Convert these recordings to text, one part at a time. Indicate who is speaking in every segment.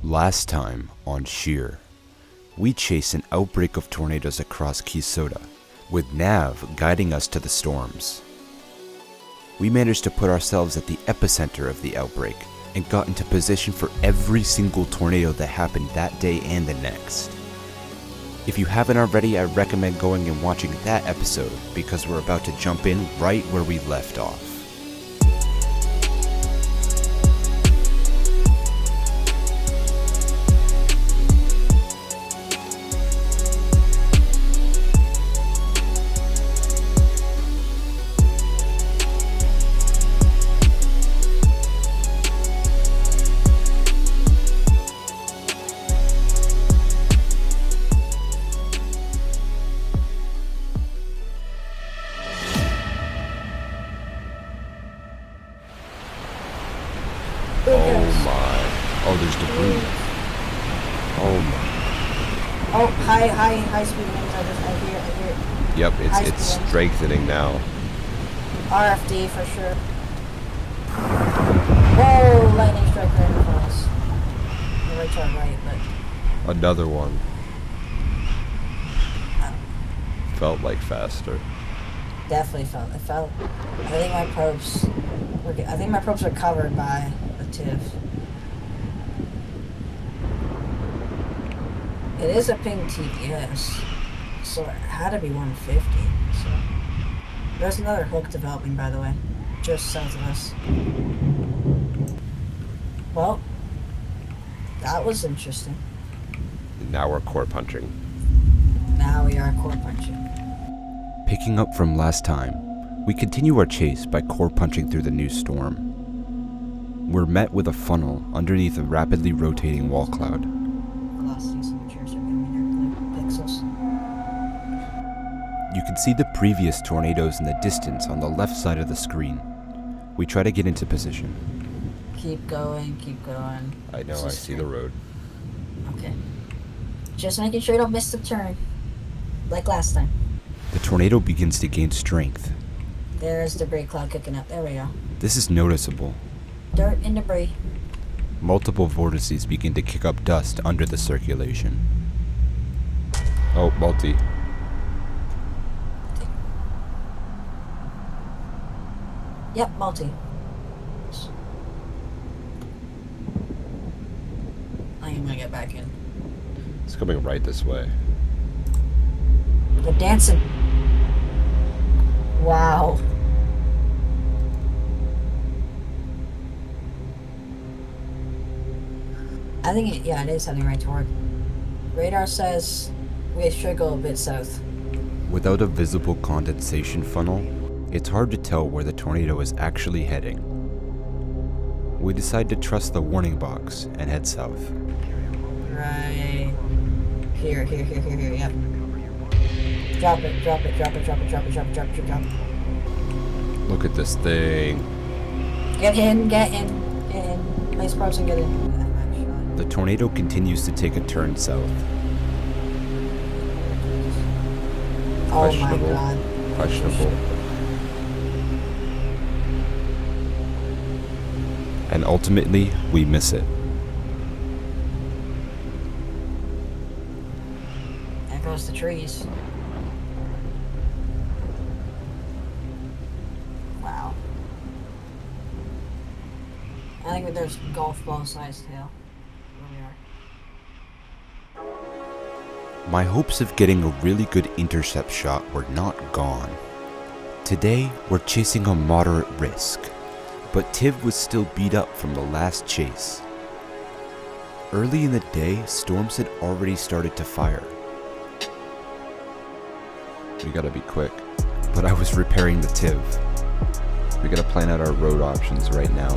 Speaker 1: Last time on SHEAR, we chased an outbreak of tornadoes across Keysota, with Nav guiding us to the storms. We managed to put ourselves at the epicenter of the outbreak and got into position for every single tornado that happened that day and the next. If you haven't already, I recommend going and watching that episode because we're about to jump in right where we left off. Oh, there's debris. Oh my.
Speaker 2: Oh, high speed winds. I hear it.
Speaker 1: Yep, it's strengthening now.
Speaker 2: RFD for sure. Whoa, lightning strike right in front of us. Right to our right, but...
Speaker 1: Another one. Felt like faster.
Speaker 2: Definitely felt. It felt... I think my probes are covered by the TIV. It is a ping TPS, so it had to be 150. So there's another hook developing, by the way, just south of us. Well, that was interesting.
Speaker 1: Now we're core punching.
Speaker 2: Now we are core punching.
Speaker 1: Picking up from last time, we continue our chase by core punching through the new storm. We're met with a funnel underneath a rapidly rotating wall cloud.
Speaker 2: Velocity signatures are giving me their pixels.
Speaker 1: You can see the previous tornadoes in the distance on the left side of the screen. We try to get into position.
Speaker 2: Keep going, keep going.
Speaker 1: I know, I see the road.
Speaker 2: Okay. Just making sure you don't miss the turn. Like last time.
Speaker 1: The tornado begins to gain strength.
Speaker 2: There's debris cloud kicking up. There we go.
Speaker 1: This is noticeable.
Speaker 2: Dirt and debris.
Speaker 1: Multiple vortices begin to kick up dust under the circulation. Oh, multi.
Speaker 2: Yep, multi. I am gonna get back in.
Speaker 1: It's coming right this way.
Speaker 2: They're dancing. Wow. I think it is heading right toward. Radar says we should go a bit south.
Speaker 1: Without a visible condensation funnel, it's hard to tell where the tornado is actually heading. We decide to trust the warning box and head south.
Speaker 2: Right here, yep. Drop it.
Speaker 1: Look at this thing.
Speaker 2: Get in. Place probes and get in.
Speaker 1: The tornado continues to take a turn south.
Speaker 2: Oh my god.
Speaker 1: Questionable. And ultimately, we miss it.
Speaker 2: There goes the trees. Wow. I think there's golf ball sized hail.
Speaker 1: My hopes of getting a really good intercept shot were not gone. Today, we're chasing a moderate risk, but TIV was still beat up from the last chase. Early in the day, storms had already started to fire. We gotta be quick, but I was repairing the TIV. We gotta plan out our road options right now.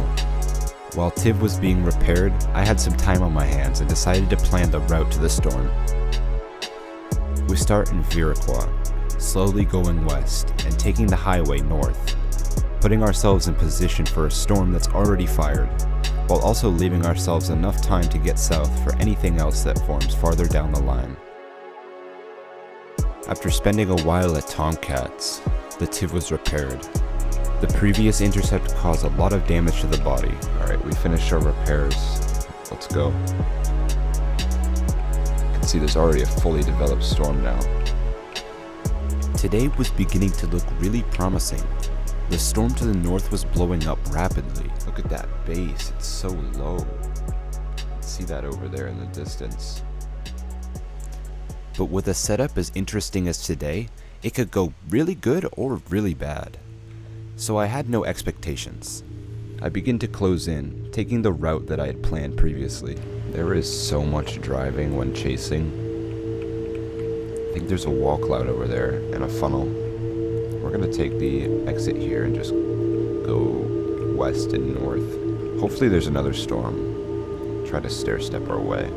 Speaker 1: While TIV was being repaired, I had some time on my hands and decided to plan the route to the storm. We start in Viroqua, slowly going west and taking the highway north, putting ourselves in position for a storm that's already fired, while also leaving ourselves enough time to get south for anything else that forms farther down the line. After spending a while at Tomcats, the TIV was repaired. The previous intercept caused a lot of damage to the body. Alright, we finished our repairs. Let's go. see there's already a fully developed storm now. Today was beginning to look really promising. The storm to the north was blowing up rapidly. Look at that base, it's so low. See that over there in the distance. But with a setup as interesting as today, it could go really good or really bad. So I had no expectations. I begin to close in, taking the route that I had planned previously. There is so much driving when chasing. I think there's a wall cloud over there and a funnel. We're gonna take the exit here and just go west and north. Hopefully there's another storm. Try to stair step our way.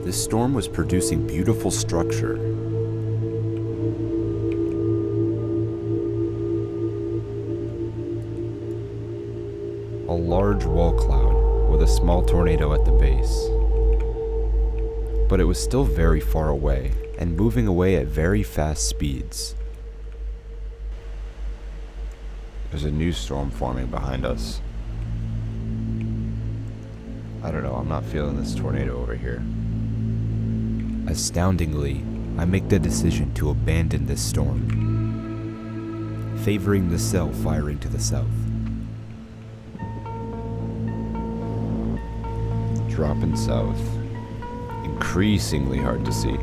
Speaker 1: This storm was producing beautiful structure. A large wall cloud with a small tornado at the base. But it was still very far away and moving away at very fast speeds. There's a new storm forming behind us. I don't know, I'm not feeling this tornado over here. Astoundingly, I make the decision to abandon this storm, favoring the cell firing to the south. Dropping south. Increasingly hard to see.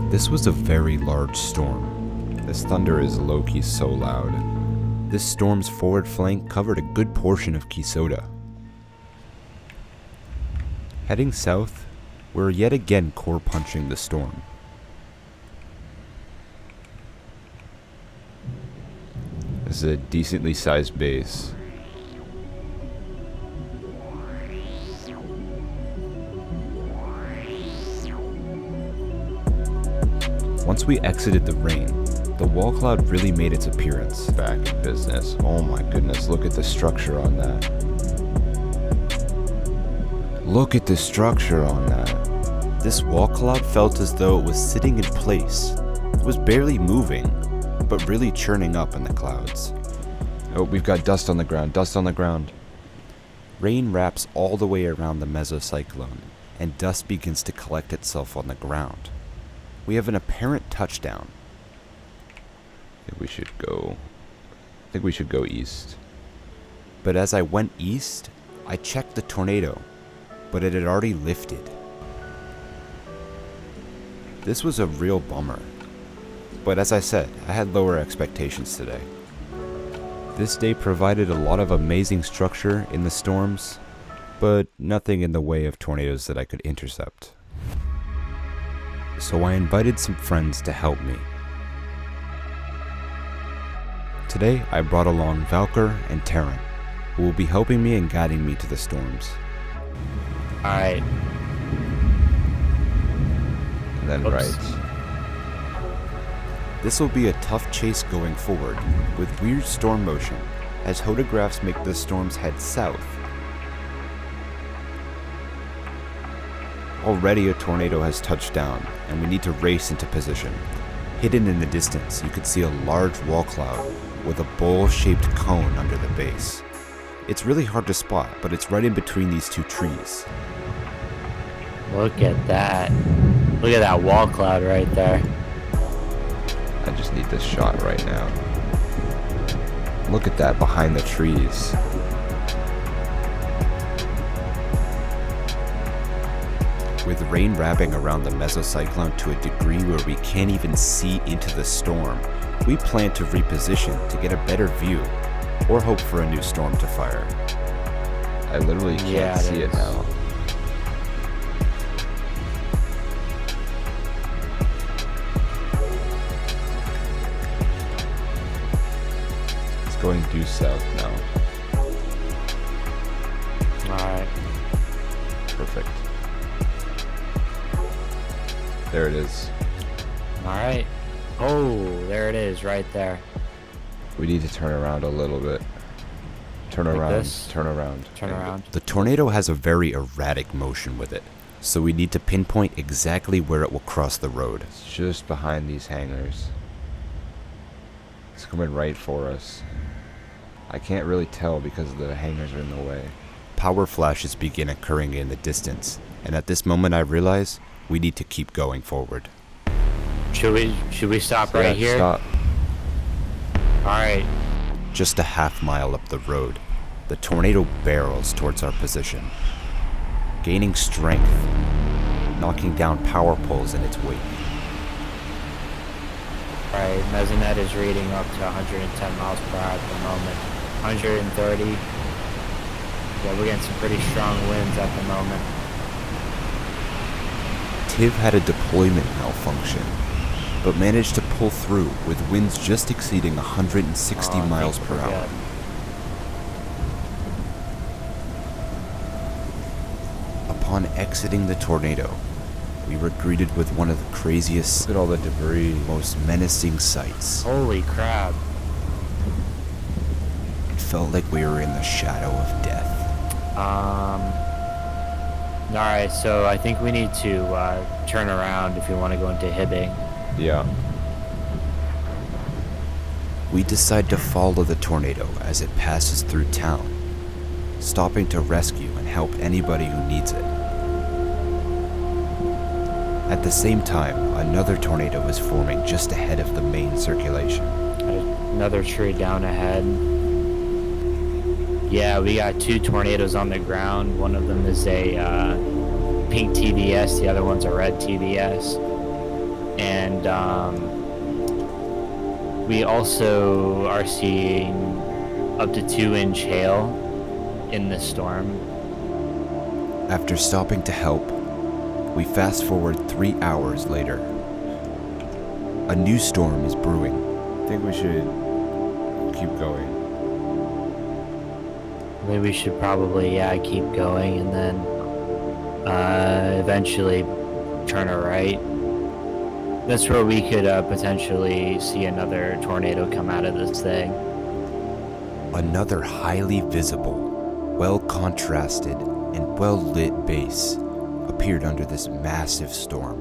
Speaker 1: This was a very large storm. This thunder is low-key so loud. This storm's forward flank covered a good portion of Kisota. Heading south, we're yet again core punching the storm. This is a decently sized base. Once we exited the rain, the wall cloud really made its appearance. Back in business. Oh my goodness, look at the structure on that. Look at the structure on that. This wall cloud felt as though it was sitting in place. It was barely moving, but really churning up in the clouds. Oh, we've got dust on the ground, dust on the ground. Rain wraps all the way around the mesocyclone, and dust begins to collect itself on the ground. We have an apparent touchdown. I think we should go east. But as I went east, I checked the tornado, but it had already lifted. This was a real bummer. But as I said, I had lower expectations today. This day provided a lot of amazing structure in the storms, but nothing in the way of tornadoes that I could intercept. So I invited some friends to help me. Today I brought along VALQUER and Terran, who will be helping me and guiding me to the storms.
Speaker 3: Alright.
Speaker 1: And then right. This will be a tough chase going forward, with weird storm motion, as photographs make the storms head south. Already a tornado has touched down, and we need to race into position. Hidden in the distance, you could see a large wall cloud with a bowl-shaped cone under the base. It's really hard to spot, but it's right in between these two trees.
Speaker 3: Look at that. Look at that wall cloud right there.
Speaker 1: I just need this shot right now. Look at that behind the trees. With rain wrapping around the mesocyclone to a degree where we can't even see into the storm, we plan to reposition to get a better view, or hope for a new storm to fire. I literally can't see it now. It's going due south now.
Speaker 3: Alright.
Speaker 1: Perfect. There it is.
Speaker 3: Alright. Oh, there it is, right there.
Speaker 1: We need to turn around a little bit. Turn around,
Speaker 3: this?
Speaker 1: turn around.
Speaker 3: Turn around.
Speaker 1: The tornado has a very erratic motion with it, so we need to pinpoint exactly where it will cross the road. It's just behind these hangars. It's coming right for us. I can't really tell because the hangars are in the way. Power flashes begin occurring in the distance, And at this moment I realize we need to keep going forward.
Speaker 3: Should we stop right here?
Speaker 1: Stop.
Speaker 3: Alright.
Speaker 1: Just a half mile up the road, the tornado barrels towards our position, gaining strength, knocking down power poles in its wake.
Speaker 3: Alright, Mesonet is reading up to 110 miles per hour at the moment. 130. Yeah, we're getting some pretty strong winds at the moment.
Speaker 1: TIV had a deployment malfunction, but managed to pull through with winds just exceeding 160 miles per hour. Upon exiting the tornado, we were greeted with one of the craziest,
Speaker 4: Look at all the debris.
Speaker 1: most menacing sights.
Speaker 3: Holy crap.
Speaker 1: It felt like we were in the shadow of death.
Speaker 3: Alright, so I think we need to turn around if we want to go into Hibbing.
Speaker 4: Yeah.
Speaker 1: We decide to follow the tornado as it passes through town, stopping to rescue and help anybody who needs it. At the same time, another tornado is forming just ahead of the main circulation.
Speaker 3: Another tree down ahead. Yeah, we got 2 tornadoes on the ground. One of them is a pink TVS, the other one's a red TVS. And we also are seeing up to 2-inch hail in this storm.
Speaker 1: After stopping to help, we fast forward 3 hours later. A new storm is brewing.
Speaker 4: I think we should keep going.
Speaker 3: Maybe we should probably, keep going and then eventually turn a right. That's where we could potentially see another tornado come out of this thing.
Speaker 1: Another highly visible, well-contrasted, and well-lit base appeared under this massive storm.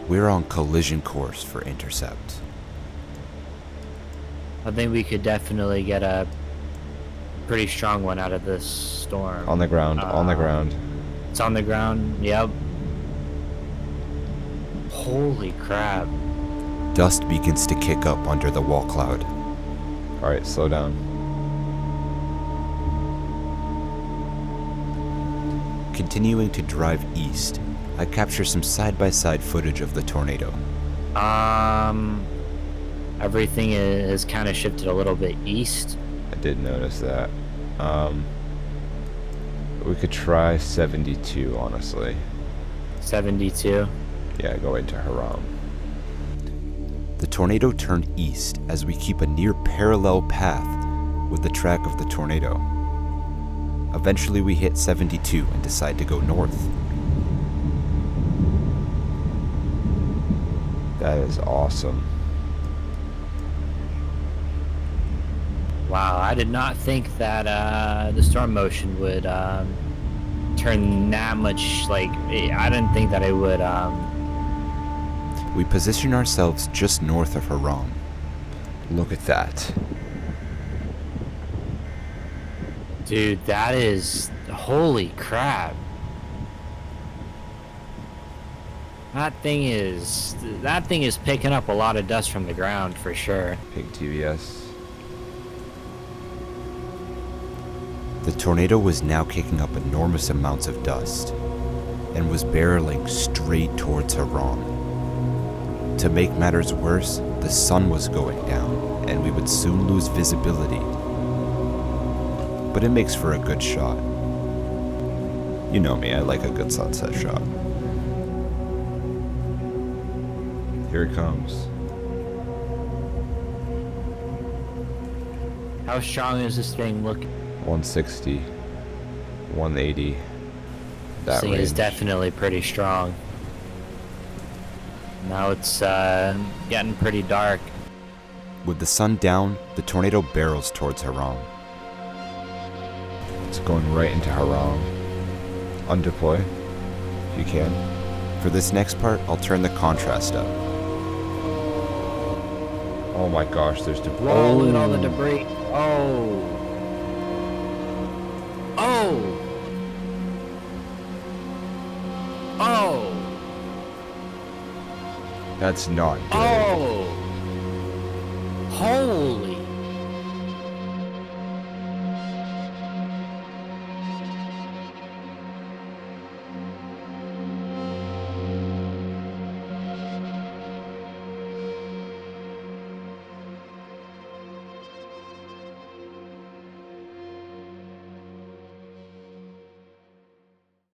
Speaker 1: We're on collision course for intercept.
Speaker 3: I think we could definitely get a pretty strong one out of this storm.
Speaker 4: On the ground, on the ground.
Speaker 3: It's on the ground, yep. Holy crap.
Speaker 1: Dust begins to kick up under the wall cloud.
Speaker 4: Alright, slow down.
Speaker 1: Continuing to drive east, I capture some side-by-side footage of the tornado.
Speaker 3: Everything is kind of shifted a little bit east.
Speaker 4: I did notice that. We could try 72, honestly.
Speaker 3: 72.
Speaker 4: Yeah, go into Haram.
Speaker 1: The tornado turned east as we keep a near parallel path with the track of the tornado. Eventually we hit 72 and decide to go north.
Speaker 4: That is awesome.
Speaker 3: Wow, I did not think that the storm motion would turn that much, like, I didn't think that it would...
Speaker 1: We position ourselves just north of Haram.
Speaker 4: Look at that.
Speaker 3: Dude, that is... Holy crap. That thing is picking up a lot of dust from the ground for sure.
Speaker 4: Pink TVS.
Speaker 1: The tornado was now kicking up enormous amounts of dust and was barreling straight towards Haram. To make matters worse, the sun was going down and we would soon lose visibility. But it makes for a good shot. You know me, I like a good sunset shot.
Speaker 4: Here it comes.
Speaker 3: How strong is this thing looking?
Speaker 4: 160. 180. That
Speaker 3: This thing is
Speaker 4: range.
Speaker 3: definitely pretty strong. Now it's getting pretty dark.
Speaker 1: With the sun down, the tornado barrels towards Haram.
Speaker 4: It's going right into Haram. Undeploy, if you can.
Speaker 1: For this next part, I'll turn the contrast up.
Speaker 4: Oh my gosh, there's debris.
Speaker 3: Look at all the debris. Oh. Oh!
Speaker 4: That's not good.
Speaker 3: Oh! Holy